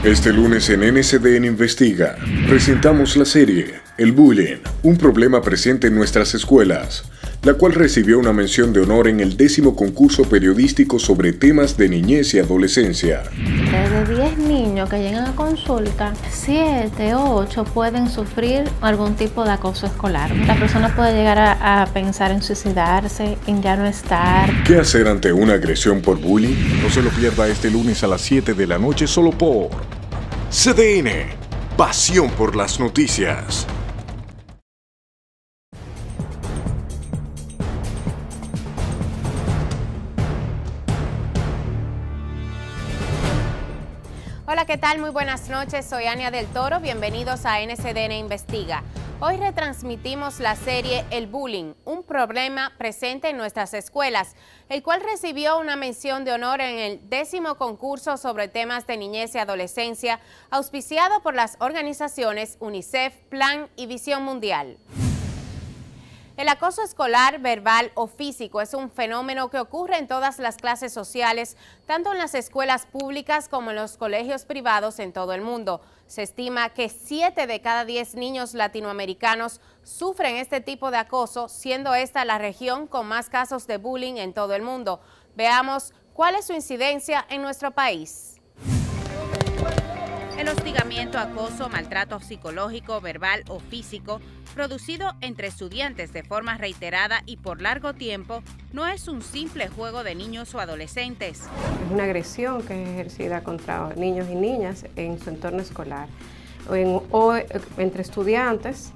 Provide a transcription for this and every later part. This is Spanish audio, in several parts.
Este lunes en NCDN Investiga, presentamos la serie El Bullying, un problema presente en nuestras escuelas, la cual recibió una mención de honor en el 10º concurso periodístico sobre temas de niñez y adolescencia. De 10 niños que llegan a consulta, 7 o 8 pueden sufrir algún tipo de acoso escolar. La persona puede llegar a pensar en suicidarse, en ya no estar. ¿Qué hacer ante una agresión por bullying? No se lo pierda este lunes a las 7 de la noche solo por CDN, pasión por las noticias. Hola, ¿qué tal? Muy buenas noches, soy Ania del Toro, bienvenidos a NCDN Investiga. Hoy retransmitimos la serie El Bullying, un problema presente en nuestras escuelas, el cual recibió una mención de honor en el 10º concurso sobre temas de niñez y adolescencia, auspiciado por las organizaciones UNICEF, Plan y Visión Mundial. El acoso escolar, verbal o físico es un fenómeno que ocurre en todas las clases sociales, tanto en las escuelas públicas como en los colegios privados en todo el mundo. Se estima que 7 de cada 10 niños latinoamericanos sufren este tipo de acoso, siendo esta la región con más casos de bullying en todo el mundo. Veamos cuál es su incidencia en nuestro país. El hostigamiento, acoso, maltrato psicológico, verbal o físico, producido entre estudiantes de forma reiterada y por largo tiempo, no es un simple juego de niños o adolescentes. Es una agresión que es ejercida contra niños y niñas en su entorno escolar o entre estudiantes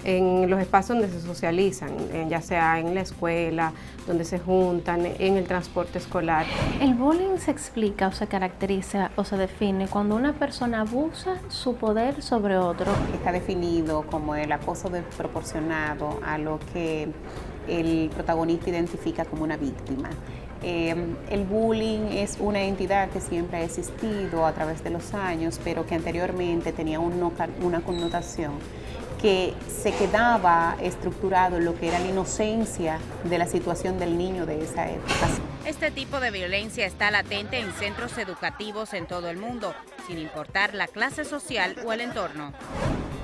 en los espacios donde se socializan, ya sea en la escuela, donde se juntan, en el transporte escolar. El bullying se explica o se caracteriza o se define cuando una persona abusa su poder sobre otro. Está definido como el acoso desproporcionado a lo que el protagonista identifica como una víctima. El bullying es una entidad que siempre ha existido a través de los años, pero que anteriormente tenía una connotación que se quedaba estructurado en lo que era la inocencia de la situación del niño de esa época. Este tipo de violencia está latente en centros educativos en todo el mundo, sin importar la clase social o el entorno.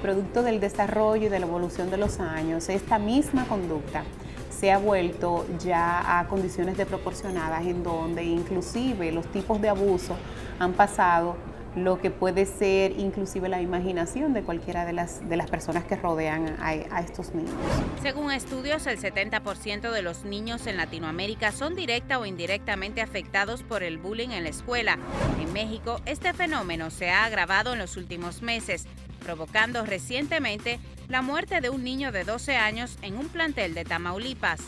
Producto del desarrollo y de la evolución de los años, esta misma conducta se ha vuelto ya a condiciones desproporcionadas en donde inclusive los tipos de abuso han pasado lo que puede ser inclusive la imaginación de cualquiera de las personas que rodean a estos niños. Según estudios, el 70% de los niños en Latinoamérica son directa o indirectamente afectados por el bullying en la escuela. En México, este fenómeno se ha agravado en los últimos meses, provocando recientemente la muerte de un niño de 12 años en un plantel de Tamaulipas.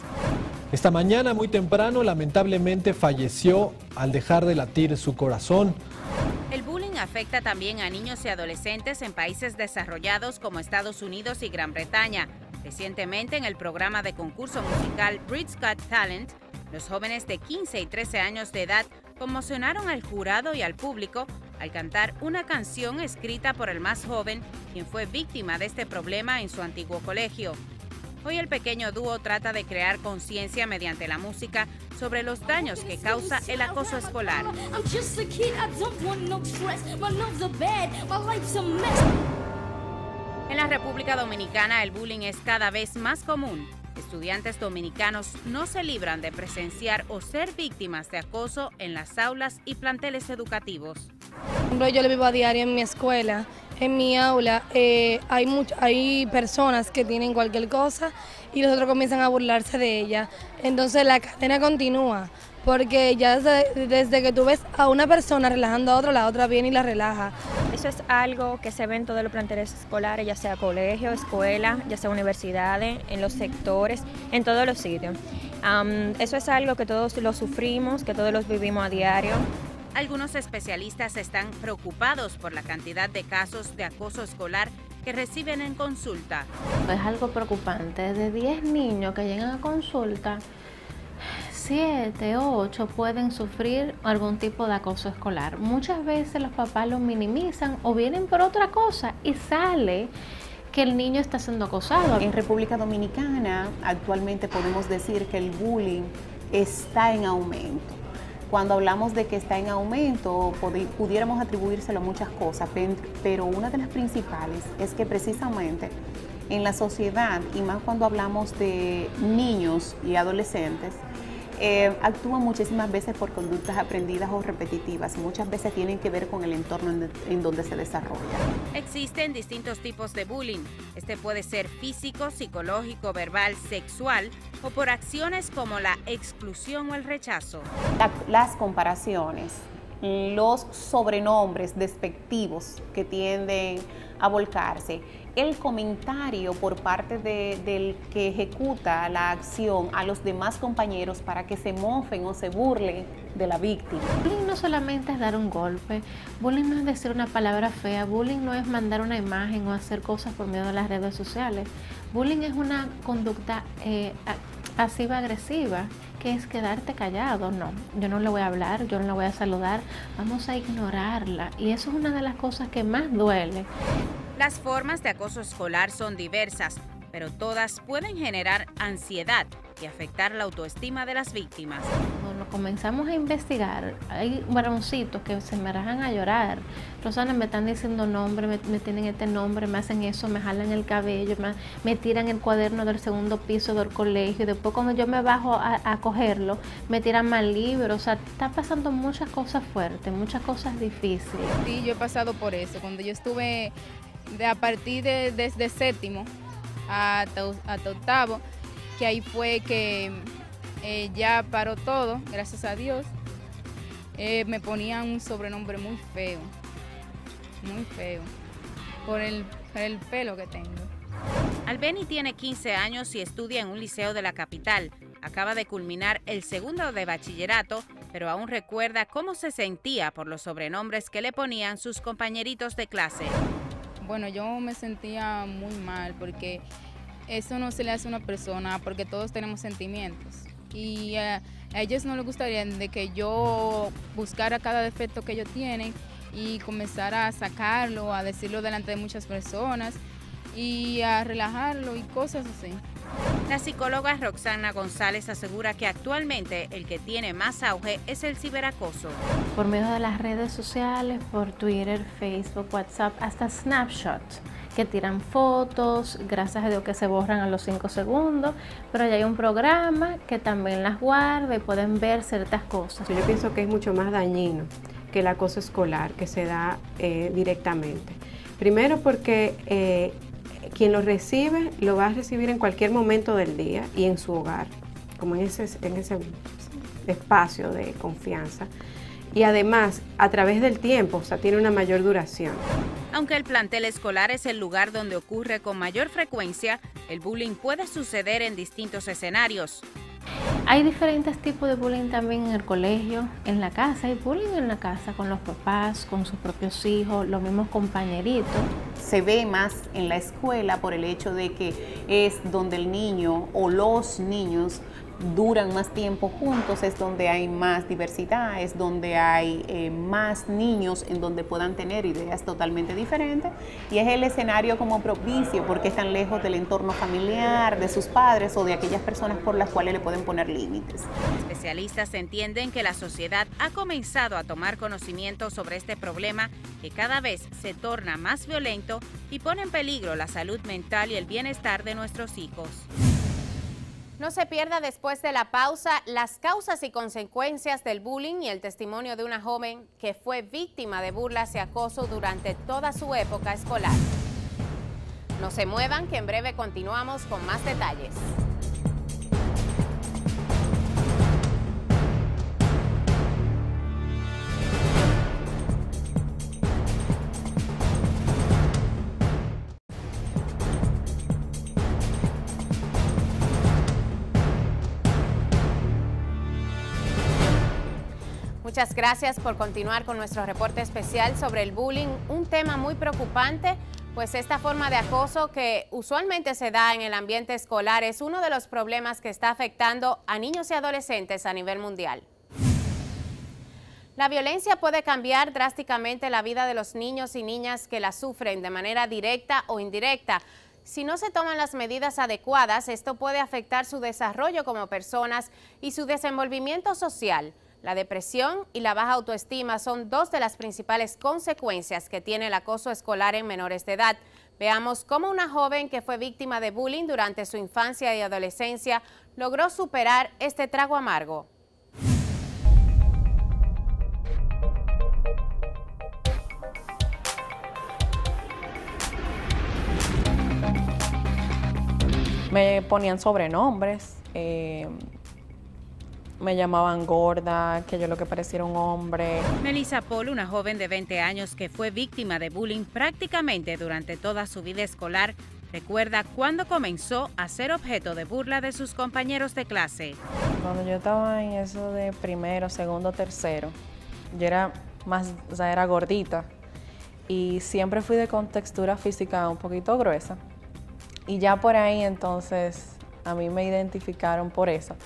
Esta mañana, muy temprano, lamentablemente falleció al dejar de latir su corazón. El bullying afecta también a niños y adolescentes en países desarrollados como Estados Unidos y Gran Bretaña. Recientemente, en el programa de concurso musical Britain's Got Talent, los jóvenes de 15 y 13 años de edad conmocionaron al jurado y al público al cantar una canción escrita por el más joven, quien fue víctima de este problema en su antiguo colegio. Hoy el pequeño dúo trata de crear conciencia mediante la música sobre los daños que causa el acoso escolar. En la República Dominicana el bullying es cada vez más común. Estudiantes dominicanos no se libran de presenciar o ser víctimas de acoso en las aulas y planteles educativos. Yo lo vivo a diario en mi escuela. En mi aula hay personas que tienen cualquier cosa y los otros comienzan a burlarse de ella. Entonces la cadena continúa, porque ya desde que tú ves a una persona relajando a otra, la otra viene y la relaja. Eso es algo que se ve en todos los planteles escolares, ya sea colegio, escuela, ya sea universidades, en los sectores, en todos los sitios. Eso es algo que todos lo sufrimos, que todos los vivimos a diario. Algunos especialistas están preocupados por la cantidad de casos de acoso escolar que reciben en consulta. Es algo preocupante. De 10 niños que llegan a consulta, 7 o 8 pueden sufrir algún tipo de acoso escolar. Muchas veces los papás lo minimizan o vienen por otra cosa y sale que el niño está siendo acosado. En República Dominicana actualmente podemos decir que el bullying está en aumento. Cuando hablamos de que está en aumento, pudiéramos atribuírselo a muchas cosas, pero una de las principales es que precisamente en la sociedad, y más cuando hablamos de niños y adolescentes, actúan muchísimas veces por conductas aprendidas o repetitivas y muchas veces tienen que ver con el entorno en donde se desarrolla. Existen distintos tipos de bullying. Este puede ser físico, psicológico, verbal, sexual o por acciones como la exclusión o el rechazo. Las comparaciones, los sobrenombres despectivos que tienden a volcarse, el comentario por parte del que ejecuta la acción a los demás compañeros para que se mofen o se burlen de la víctima. Bullying no solamente es dar un golpe, bullying no es decir una palabra fea, bullying no es mandar una imagen o hacer cosas por medio de las redes sociales. Bullying es una conducta pasiva-agresiva, que es quedarte callado. No, yo no le voy a hablar, yo no le voy a saludar, vamos a ignorarla. Y eso es una de las cosas que más duele. Las formas de acoso escolar son diversas, pero todas pueden generar ansiedad y afectar la autoestima de las víctimas. Cuando comenzamos a investigar, hay varoncitos que se me rajan a llorar. Rosana, me están diciendo nombre, me tienen este nombre, me hacen eso, me jalan el cabello, me tiran el cuaderno del segundo piso del colegio. Después cuando yo me bajo a cogerlo, me tiran más libros. O sea, está pasando muchas cosas fuertes, muchas cosas difíciles. Sí, yo he pasado por eso. Cuando yo estuve a partir desde séptimo hasta octavo, que ahí fue que ya paró todo, gracias a Dios. Me ponían un sobrenombre muy feo, por el pelo que tengo. Albeni tiene 15 años y estudia en un liceo de la capital. Acaba de culminar el segundo de bachillerato, pero aún recuerda cómo se sentía por los sobrenombres que le ponían sus compañeritos de clase. Bueno, yo me sentía muy mal porque eso no se le hace a una persona, porque todos tenemos sentimientos. Y a ellos no les gustaría de que yo buscara cada defecto que ellos tienen y comenzara a sacarlo, a decirlo delante de muchas personas y a relajarlo y cosas así. La psicóloga Roxana González asegura que actualmente el que tiene más auge es el ciberacoso. Por medio de las redes sociales, por Twitter, Facebook, WhatsApp, hasta snapshots, que tiran fotos, gracias a Dios que se borran a los 5 segundos, pero ya hay un programa que también las guarda y pueden ver ciertas cosas. Yo pienso que es mucho más dañino que el acoso escolar que se da directamente. Primero porque quien lo recibe lo va a recibir en cualquier momento del día y en su hogar, como en ese espacio de confianza. Y además, a través del tiempo, o sea, tiene una mayor duración. Aunque el plantel escolar es el lugar donde ocurre con mayor frecuencia, el bullying puede suceder en distintos escenarios. Hay diferentes tipos de bullying también en el colegio, en la casa. Hay bullying en la casa con los papás, con sus propios hijos, los mismos compañeritos. Se ve más en la escuela por el hecho de que es donde el niño o los niños duran más tiempo juntos, es donde hay más diversidad, es donde hay más niños en donde puedan tener ideas totalmente diferentes y es el escenario como propicio porque están lejos del entorno familiar, de sus padres o de aquellas personas por las cuales le pueden poner límites. Especialistas entienden que la sociedad ha comenzado a tomar conocimiento sobre este problema que cada vez se torna más violento y pone en peligro la salud mental y el bienestar de nuestros hijos. No se pierda después de la pausa las causas y consecuencias del bullying y el testimonio de una joven que fue víctima de burlas y acoso durante toda su época escolar. No se muevan, que en breve continuamos con más detalles. Muchas gracias por continuar con nuestro reporte especial sobre el bullying, un tema muy preocupante, pues esta forma de acoso que usualmente se da en el ambiente escolar es uno de los problemas que está afectando a niños y adolescentes a nivel mundial. La violencia puede cambiar drásticamente la vida de los niños y niñas que la sufren de manera directa o indirecta. Si no se toman las medidas adecuadas, esto puede afectar su desarrollo como personas y su desenvolvimiento social. La depresión y la baja autoestima son dos de las principales consecuencias que tiene el acoso escolar en menores de edad. Veamos cómo una joven que fue víctima de bullying durante su infancia y adolescencia logró superar este trago amargo. Me ponían sobrenombres, me llamaban gorda, que yo lo que parecía era un hombre. Melissa Paul, una joven de 20 años que fue víctima de bullying prácticamente durante toda su vida escolar, recuerda cuando comenzó a ser objeto de burla de sus compañeros de clase. Cuando yo estaba en eso de primero, segundo, tercero, yo era era gordita y siempre fui de contextura física un poquito gruesa. Y ya por ahí entonces a mí me identificaron por eso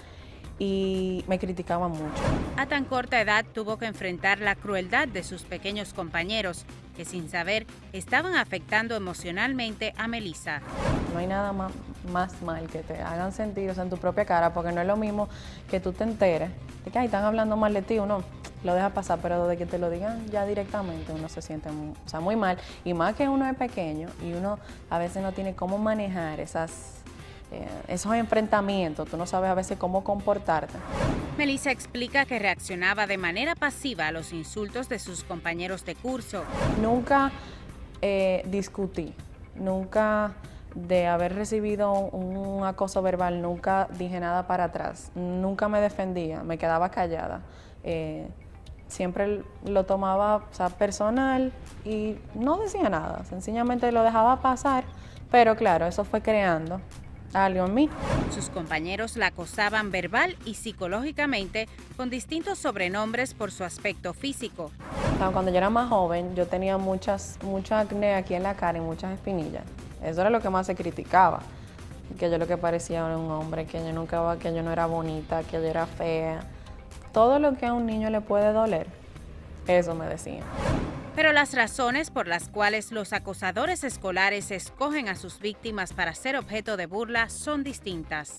y me criticaban mucho. A tan corta edad tuvo que enfrentar la crueldad de sus pequeños compañeros que sin saber estaban afectando emocionalmente a Melissa. No hay nada más mal que te hagan sentir, o sea, en tu propia cara, porque no es lo mismo que tú te enteres de que están hablando mal de ti, uno lo deja pasar, pero de que te lo digan ya directamente uno se siente muy mal, y más que uno es pequeño y uno a veces no tiene cómo manejar esos enfrentamientos, tú no sabes a veces cómo comportarte. Melissa explica que reaccionaba de manera pasiva a los insultos de sus compañeros de curso. Nunca discutí, nunca de haber recibido un acoso verbal, nunca dije nada para atrás, nunca me defendía, me quedaba callada. Siempre lo tomaba, personal y no decía nada, sencillamente lo dejaba pasar, pero claro, eso fue creando algo en mí. Sus compañeros la acosaban verbal y psicológicamente con distintos sobrenombres por su aspecto físico. Cuando yo era más joven, yo tenía mucho acné aquí en la cara y muchas espinillas. Eso era lo que más se criticaba, que yo lo que parecía era un hombre, que yo no era bonita, que yo era fea. Todo lo que a un niño le puede doler, eso me decían. Pero las razones por las cuales los acosadores escolares escogen a sus víctimas para ser objeto de burla son distintas.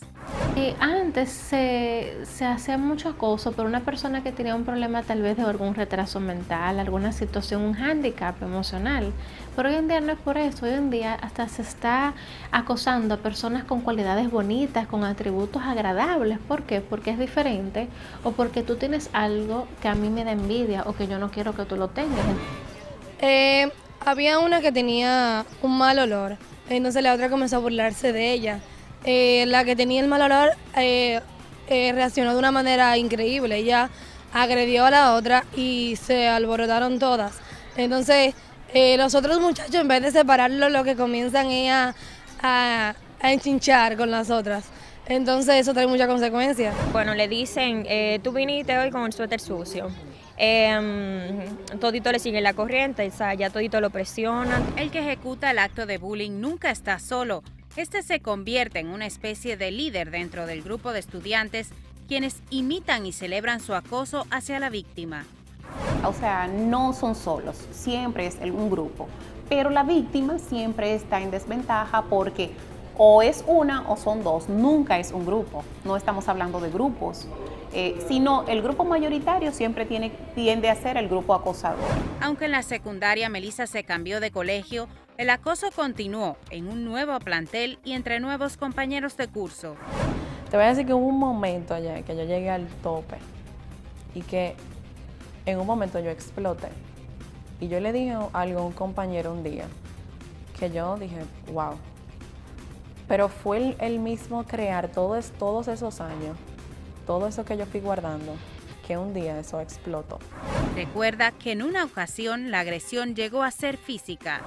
Antes se hacía mucho acoso por una persona que tenía un problema tal vez de algún retraso mental, alguna situación, un hándicap emocional. Pero hoy en día no es por eso, hoy en día hasta se está acosando a personas con cualidades bonitas, con atributos agradables. ¿Por qué? Porque es diferente o porque tú tienes algo que a mí me da envidia o que yo no quiero que tú lo tengas. Había una que tenía un mal olor, entonces la otra comenzó a burlarse de ella. La que tenía el mal olor reaccionó de una manera increíble. Ella agredió a la otra y se alborotaron todas. Entonces, los otros muchachos, en vez de separarlo, lo que comienzan es a enchinchar con las otras. Entonces, eso trae muchas consecuencias. Bueno, le dicen, tú viniste hoy con el suéter sucio. Todito le sigue la corriente, o sea, ya todito lo presionan. El que ejecuta el acto de bullying nunca está solo. Este se convierte en una especie de líder dentro del grupo de estudiantes, quienes imitan y celebran su acoso hacia la víctima. O sea, no son solos, siempre es un grupo, pero la víctima siempre está en desventaja porque o es una o son dos, nunca es un grupo, no estamos hablando de grupos. Sino el grupo mayoritario siempre tiende a ser el grupo acosador. Aunque en la secundaria Melissa se cambió de colegio, el acoso continuó en un nuevo plantel y entre nuevos compañeros de curso. Te voy a decir que hubo un momento allá que yo llegué al tope y que en un momento yo exploté. Y yo le dije algo a un compañero un día que yo dije, wow. Pero fue el mismo crear todos esos años, todo eso que yo fui guardando, que un día eso explotó. Recuerda que en una ocasión la agresión llegó a ser física.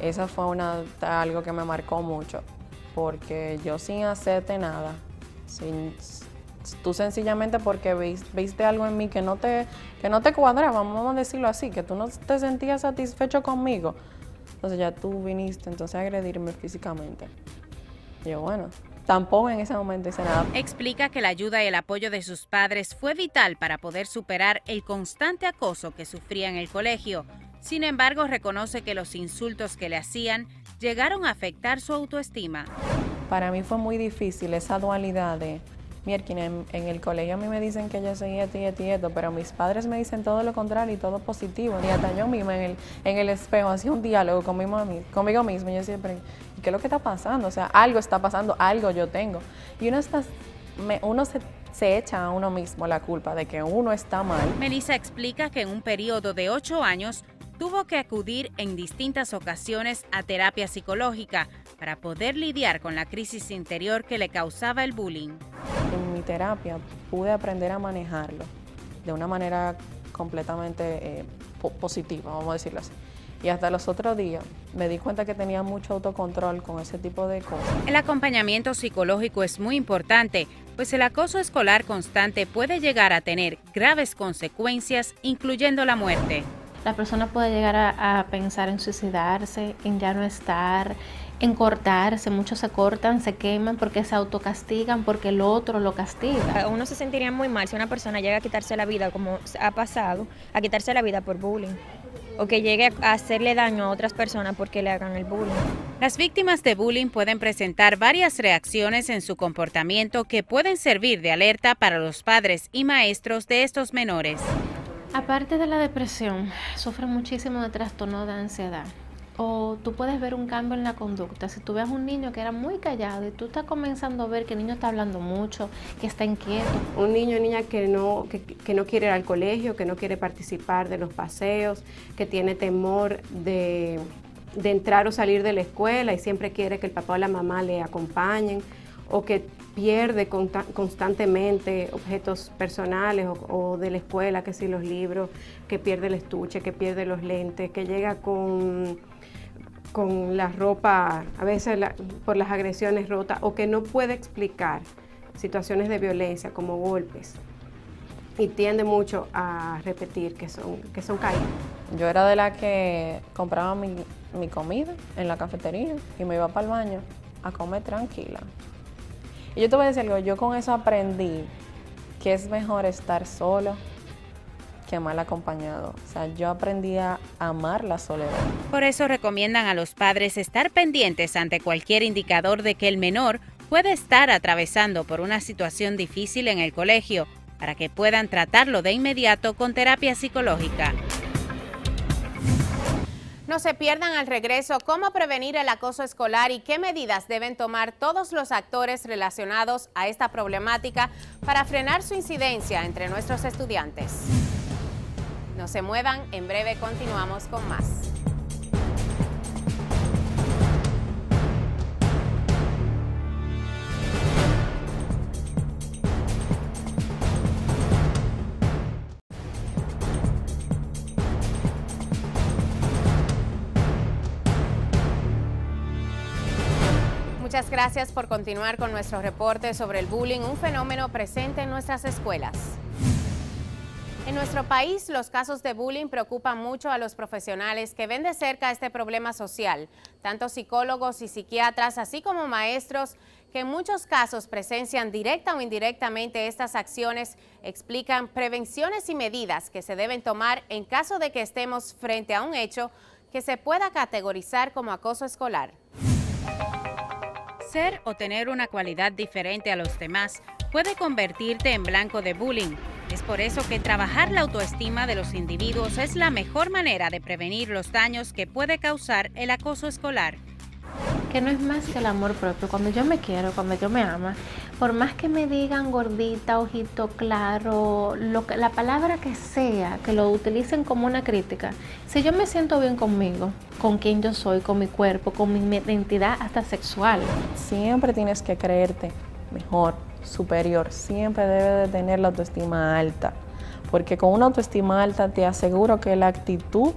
Esa fue algo que me marcó mucho, porque yo sin hacerte nada, tú sencillamente porque viste algo en mí que no te cuadraba, vamos a decirlo así, que tú no te sentías satisfecho conmigo, entonces ya tú viniste a agredirme físicamente. Yo, bueno, tampoco en ese momento hice nada. Explica que la ayuda y el apoyo de sus padres fue vital para poder superar el constante acoso que sufría en el colegio. Sin embargo, reconoce que los insultos que le hacían llegaron a afectar su autoestima. Para mí fue muy difícil esa dualidad de Mierda, en el colegio a mí me dicen que yo soy esto y esto y esto, pero mis padres me dicen todo lo contrario y todo positivo. Y hasta yo misma en el espejo hacía un diálogo conmigo misma y yo siempre, ¿qué es lo que está pasando? O sea, algo está pasando, algo yo tengo. Y uno se echa a uno mismo la culpa de que uno está mal. Melissa explica que en un periodo de 8 años tuvo que acudir en distintas ocasiones a terapia psicológica para poder lidiar con la crisis interior que le causaba el bullying. En mi terapia pude aprender a manejarlo de una manera completamente positiva, vamos a decirlo así. Y hasta los otros días me di cuenta que tenía mucho autocontrol con ese tipo de cosas. El acompañamiento psicológico es muy importante, pues el acoso escolar constante puede llegar a tener graves consecuencias, incluyendo la muerte. La persona puede llegar a pensar en suicidarse, en ya no estar, en cortarse. Muchos se cortan, se queman porque se autocastigan, porque el otro lo castiga. Uno se sentiría muy mal si una persona llega a quitarse la vida, como ha pasado, a quitarse la vida por bullying, o que llegue a hacerle daño a otras personas porque le hagan el bullying. Las víctimas de bullying pueden presentar varias reacciones en su comportamiento que pueden servir de alerta para los padres y maestros de estos menores. Aparte de la depresión, sufren muchísimo de trastorno de ansiedad. O tú puedes ver un cambio en la conducta. Si tú ves a un niño que era muy callado y tú estás comenzando a ver que el niño está hablando mucho, que está inquieto. Un niño o niña que no quiere ir al colegio, que no quiere participar de los paseos, que tiene temor de entrar o salir de la escuela y siempre quiere que el papá o la mamá le acompañen, o que pierde constantemente objetos personales o de la escuela, que si los libros, que pierde el estuche, que pierde los lentes, que llega con la ropa, a veces por las agresiones rotas, o que no puede explicar situaciones de violencia como golpes, y tiende mucho a repetir que son caídas. Yo era de la que compraba mi comida en la cafetería y me iba para el baño a comer tranquila. Y yo te voy a decir algo, yo con eso aprendí que es mejor estar solo que mal acompañado. O sea, yo aprendí a amar la soledad. Por eso recomiendan a los padres estar pendientes ante cualquier indicador de que el menor puede estar atravesando por una situación difícil en el colegio, para que puedan tratarlo de inmediato con terapia psicológica. No se pierdan al regreso cómo prevenir el acoso escolar y qué medidas deben tomar todos los actores relacionados a esta problemática para frenar su incidencia entre nuestros estudiantes. No se muevan, en breve continuamos con más. Muchas gracias por continuar con nuestro reporte sobre el bullying, un fenómeno presente en nuestras escuelas. En nuestro país, los casos de bullying preocupan mucho a los profesionales que ven de cerca este problema social, tanto psicólogos y psiquiatras, así como maestros, que en muchos casos presencian directa o indirectamente estas acciones, explican prevenciones y medidas que se deben tomar en caso de que estemos frente a un hecho que se pueda categorizar como acoso escolar. Ser o tener una cualidad diferente a los demás puede convertirte en blanco de bullying. Es por eso que trabajar la autoestima de los individuos es la mejor manera de prevenir los daños que puede causar el acoso escolar. Que no es más que el amor propio. Cuando yo me quiero, cuando yo me amo, por más que me digan gordita, ojito claro, la palabra que sea, que lo utilicen como una crítica, si yo me siento bien conmigo, con quien yo soy, con mi cuerpo, con mi identidad hasta sexual. Siempre tienes que creerte mejor, superior, siempre debes de tener la autoestima alta, porque con una autoestima alta te aseguro que la actitud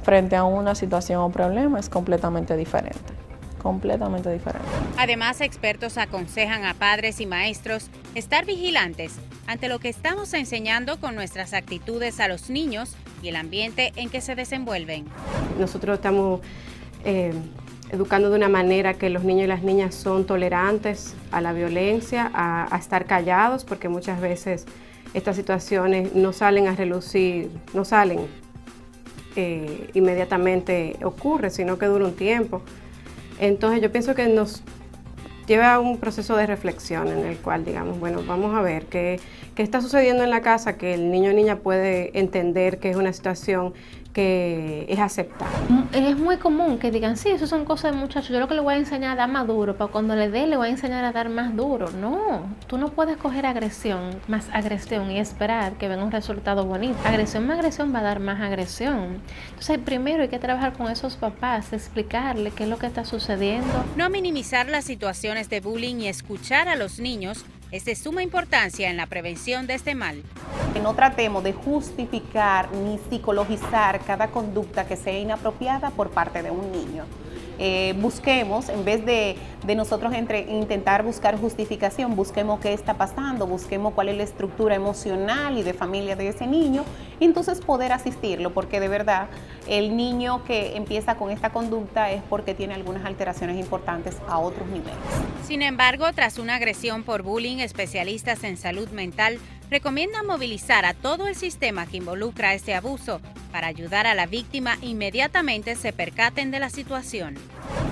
frente a una situación o problema es completamente diferente. Completamente diferente. Además, expertos aconsejan a padres y maestros estar vigilantes ante lo que estamos enseñando con nuestras actitudes a los niños y el ambiente en que se desenvuelven. Nosotros estamos educando de una manera que los niños y las niñas son tolerantes a la violencia, a estar callados, porque muchas veces estas situaciones no salen a relucir, no salen inmediatamente ocurre, sino que dura un tiempo. Entonces yo pienso que lleva un proceso de reflexión en el cual, digamos, bueno, vamos a ver qué está sucediendo en la casa, que el niño o niña puede entender que es una situación que es aceptable. Es muy común que digan, sí, eso son cosas de muchachos, yo lo que le voy a enseñar a dar más duro, pero cuando le dé le voy a enseñar a dar más duro. No, tú no puedes coger agresión, más agresión y esperar que venga un resultado bonito. Agresión más agresión va a dar más agresión. Entonces primero hay que trabajar con esos papás, explicarle qué es lo que está sucediendo. No minimizar las situaciones de bullying y escuchar a los niños es de suma importancia en la prevención de este mal. Que no tratemos de justificar ni psicologizar cada conducta que sea inapropiada por parte de un niño. Busquemos, en vez de nosotros intentar buscar justificación, busquemos qué está pasando, busquemos cuál es la estructura emocional y de familia de ese niño, y entonces poder asistirlo, porque de verdad el niño que empieza con esta conducta es porque tiene algunas alteraciones importantes a otros niveles. Sin embargo, tras una agresión por bullying, especialistas en salud mental recomiendan movilizar a todo el sistema que involucra este abuso para ayudar a la víctima inmediatamente se percaten de la situación.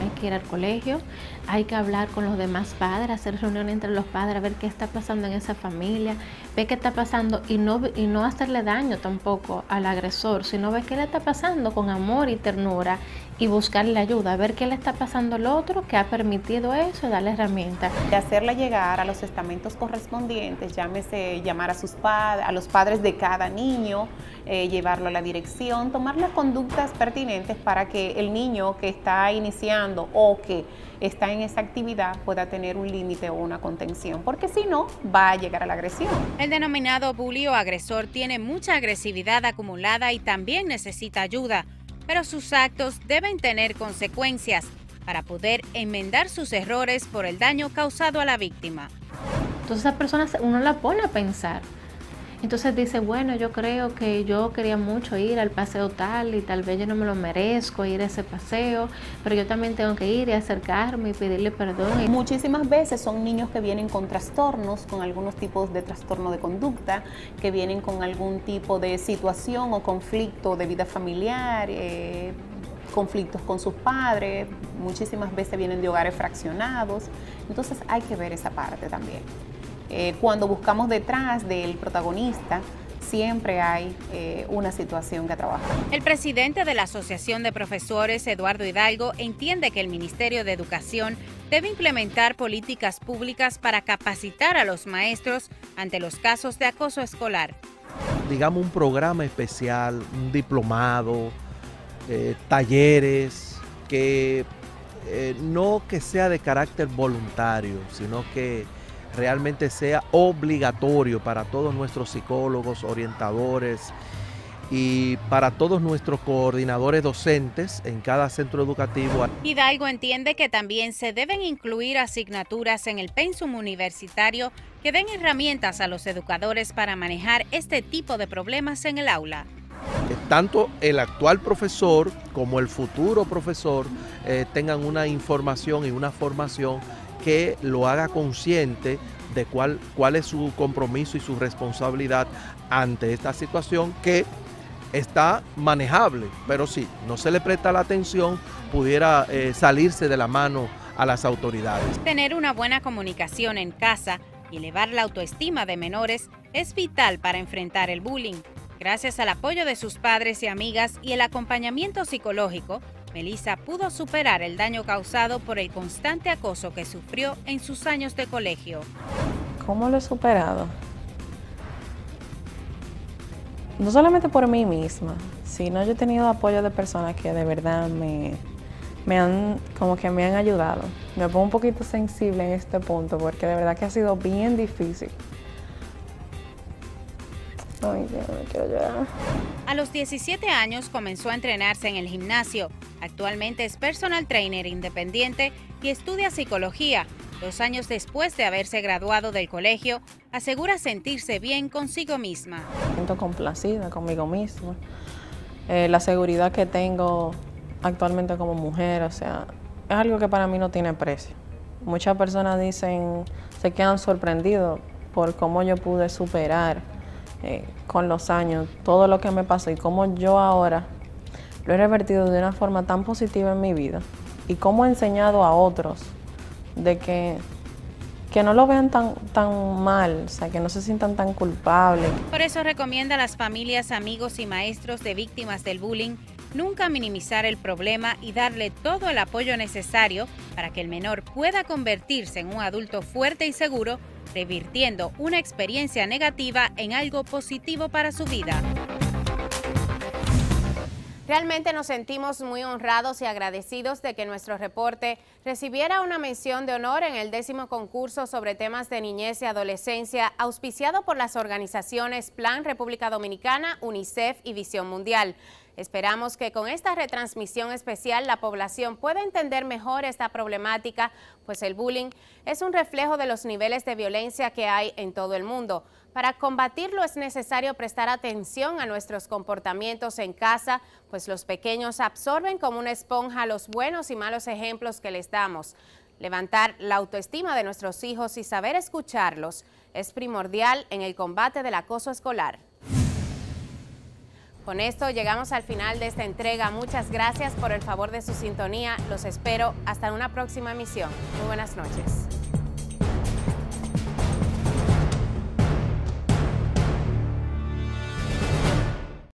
Hay que ir al colegio, hay que hablar con los demás padres, hacer reunión entre los padres, ver qué está pasando en esa familia, ver qué está pasando y no hacerle daño tampoco al agresor, sino ver qué le está pasando con amor y ternura y buscarle ayuda, ver qué le está pasando al otro que ha permitido eso, darle herramientas. De hacerle llegar a los estamentos correspondientes, llámese llamar a los padres de cada niño, llevarlo a la dirección, tomar las conductas pertinentes para que el niño que está iniciando o que está en esa actividad pueda tener un límite o una contención, porque si no, va a llegar a la agresión. El denominado bully o agresor tiene mucha agresividad acumulada y también necesita ayuda, pero sus actos deben tener consecuencias para poder enmendar sus errores por el daño causado a la víctima. Entonces esa persona uno la pone a pensar. Entonces dice, bueno, yo creo que yo quería mucho ir al paseo tal y tal vez yo no me lo merezco ir a ese paseo, pero yo también tengo que ir y acercarme y pedirle perdón. Muchísimas veces son niños que vienen con trastornos, con algunos tipos de trastorno de conducta, que vienen con algún tipo de situación o conflicto de vida familiar, conflictos con sus padres, muchísimas veces vienen de hogares fraccionados, entonces hay que ver esa parte también. Cuando buscamos detrás del protagonista, siempre hay una situación que trabajar. El presidente de la Asociación de Profesores, Eduardo Hidalgo, entiende que el Ministerio de Educación debe implementar políticas públicas para capacitar a los maestros ante los casos de acoso escolar. Digamos un programa especial, un diplomado, talleres, que no que sea de carácter voluntario, sino que realmente sea obligatorio para todos nuestros psicólogos, orientadores y para todos nuestros coordinadores docentes en cada centro educativo. Hidalgo entiende que también se deben incluir asignaturas en el pensum universitario que den herramientas a los educadores para manejar este tipo de problemas en el aula. Tanto el actual profesor como el futuro profesor tengan una información y una formación que lo haga consciente de cuál es su compromiso y su responsabilidad ante esta situación que está manejable, pero si no se le presta la atención, pudiera salirse de la mano a las autoridades. Tener una buena comunicación en casa y elevar la autoestima de menores es vital para enfrentar el bullying. Gracias al apoyo de sus padres y amigas y el acompañamiento psicológico, Melissa pudo superar el daño causado por el constante acoso que sufrió en sus años de colegio. ¿Cómo lo he superado? No solamente por mí misma, sino yo he tenido apoyo de personas que de verdad me han ayudado. Me pongo un poquito sensible en este punto porque de verdad que ha sido bien difícil. Ay, Dios, me quiero llorar. A los 17 años comenzó a entrenarse en el gimnasio. Actualmente es personal trainer independiente y estudia psicología. 2 años después de haberse graduado del colegio, asegura sentirse bien consigo misma. Me siento complacida conmigo misma. La seguridad que tengo actualmente como mujer, o sea, es algo que para mí no tiene precio. Muchas personas se quedan sorprendidos por cómo yo pude superar con los años todo lo que me pasó y cómo yo ahora lo he revertido de una forma tan positiva en mi vida y cómo he enseñado a otros de que no lo vean tan mal, o sea, que no se sientan tan culpables. Por eso recomienda a las familias, amigos y maestros de víctimas del bullying nunca minimizar el problema y darle todo el apoyo necesario para que el menor pueda convertirse en un adulto fuerte y seguro, revirtiendo una experiencia negativa en algo positivo para su vida. Realmente nos sentimos muy honrados y agradecidos de que nuestro reporte recibiera una mención de honor en el 10º concurso sobre temas de niñez y adolescencia, auspiciado por las organizaciones Plan República Dominicana, UNICEF y Visión Mundial. Esperamos que con esta retransmisión especial la población pueda entender mejor esta problemática, pues el bullying es un reflejo de los niveles de violencia que hay en todo el mundo. Para combatirlo es necesario prestar atención a nuestros comportamientos en casa, pues los pequeños absorben como una esponja los buenos y malos ejemplos que les damos. Levantar la autoestima de nuestros hijos y saber escucharlos es primordial en el combate del acoso escolar. Con esto llegamos al final de esta entrega. Muchas gracias por el favor de su sintonía. Los espero hasta una próxima emisión. Muy buenas noches.